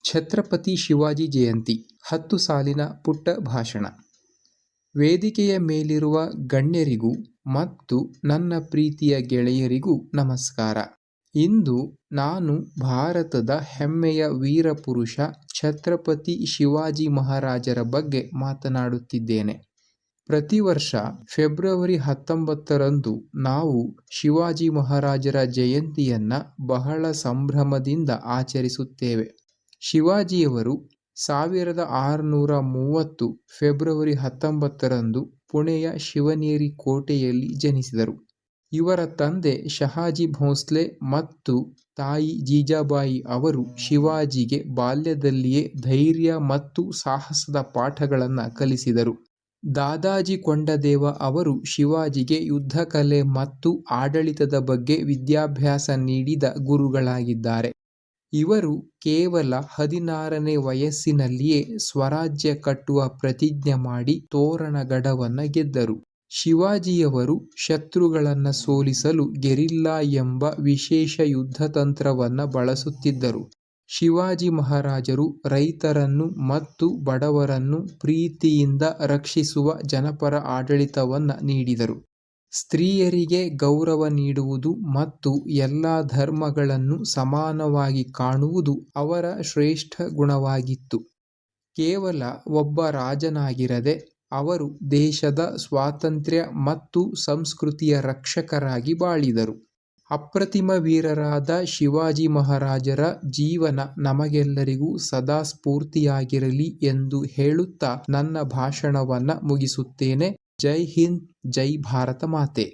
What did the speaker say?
ಛತ್ರಪತಿ ಶಿವಾಜಿ ಜಯಂತಿ 10 ಸಾಲಿನ ಪುಟ್ಟ ಭಾಷಣ. ವೇದಿಕೆಯ ಮೇಲಿರುವ ಗಣ್ಯರಿಗೂ ಮತ್ತು ನನ್ನ ಪ್ರೀತಿಯ ಗೆಳೆಯರಿಗೂ ನಮಸ್ಕಾರ. ಇಂದು ನಾನು ಭಾರತದ ಹೆಮ್ಮೆಯ ವೀರಪುರುಷ ಛತ್ರಪತಿ ಶಿವಾಜಿ ಮಹಾರಾಜರ ಬಗ್ಗೆ ಮಾತನಾಡುತ್ತಿದ್ದೇನೆ. ಪ್ರತಿ ವರ್ಷ ಫೆಬ್ರವರಿ 19ರಂದು ನಾವು ಶಿವಾಜಿ ಮಹಾರಾಜರ ಜಯಂತಿಯನ್ನ ಬಹಳ ಸಂಭ್ರಮದಿಂದ ಆಚರಿಸುತ್ತೇವೆ. ಶಿವಾಜಿಯವರು 1630 ಫೆಬ್ರವರಿ 19ರಂದು ಪುಣೆಯ ಶಿವನೇರಿ ಕೋಟೆಯಲ್ಲಿ ಜನಿಸಿದರು. ಇವರ ತಂದೆ ಶಹಾಜಿ ಭೋಂಸ್ಲೆ ಮತ್ತು ತಾಯಿ ಜೀಜಾಬಾಯಿ ಅವರು ಶಿವಾಜಿಗೆ ಬಾಲ್ಯದಲ್ಲಿಯೇ ಧೈರ್ಯ ಮತ್ತು ಸಾಹಸದ ಪಾಠಗಳನ್ನು ಕಲಿಸಿದರು. ದಾದಾಜಿ ಕೊಂಡದೇವ ಅವರು ಶಿವಾಜಿಗೆ ಯುದ್ಧಕಲೆ ಮತ್ತು ಆಡಳಿತದ ಬಗ್ಗೆ ವಿದ್ಯಾಭ್ಯಾಸ ನೀಡಿದ ಗುರುಗಳಾಗಿದ್ದಾರೆ. ಇವರು ಕೇವಲ 16ನೇ ವಯಸ್ಸಿನಲ್ಲಿಯೇ ಸ್ವರಾಜ್ಯ ಕಟ್ಟುವ ಪ್ರತಿಜ್ಞೆ ಮಾಡಿ ತೋರಣಗಢವನ್ನು ಗೆದ್ದರು. ಶಿವಾಜಿಯವರು ಶತ್ರುಗಳನ್ನು ಸೋಲಿಸಲು ಗೆರಿಲ್ಲಾ ಎಂಬ ವಿಶೇಷ ಯುದ್ಧತಂತ್ರವನ್ನು ಬಳಸುತ್ತಿದ್ದರು. ಶಿವಾಜಿ ಮಹಾರಾಜರು ರೈತರನ್ನು ಮತ್ತು ಬಡವರನ್ನು ಪ್ರೀತಿಯಿಂದ ರಕ್ಷಿಸುವ ಜನಪರ ಆಡಳಿತವನ್ನು ನೀಡಿದರು. ಸ್ತ್ರೀಯರಿಗೆ ಗೌರವ ನೀಡುವುದು ಮತ್ತು ಎಲ್ಲ ಧರ್ಮಗಳನ್ನು ಸಮಾನವಾಗಿ ಕಾಣುವುದು ಅವರ ಶ್ರೇಷ್ಠ ಗುಣವಾಗಿತ್ತು. ಕೇವಲ ಒಬ್ಬ ರಾಜನಾಗಿರದೆ ಅವರು ದೇಶದ ಸ್ವಾತಂತ್ರ್ಯ ಮತ್ತು ಸಂಸ್ಕೃತಿಯ ರಕ್ಷಕರಾಗಿ ಬಾಳಿದರು. ಅಪ್ರತಿಮ ವೀರರಾದ ಶಿವಾಜಿ ಮಹಾರಾಜರ ಜೀವನ ನಮಗೆಲ್ಲರಿಗೂ ಸದಾ ಸ್ಫೂರ್ತಿಯಾಗಿರಲಿ ಎಂದು ಹೇಳುತ್ತಾ ನನ್ನ ಭಾಷಣವನ್ನು ಮುಗಿಸುತ್ತೇನೆ. ಜೈ ಹಿಂದ್, ಜೈ ಭಾರತ ಮಾತೆ.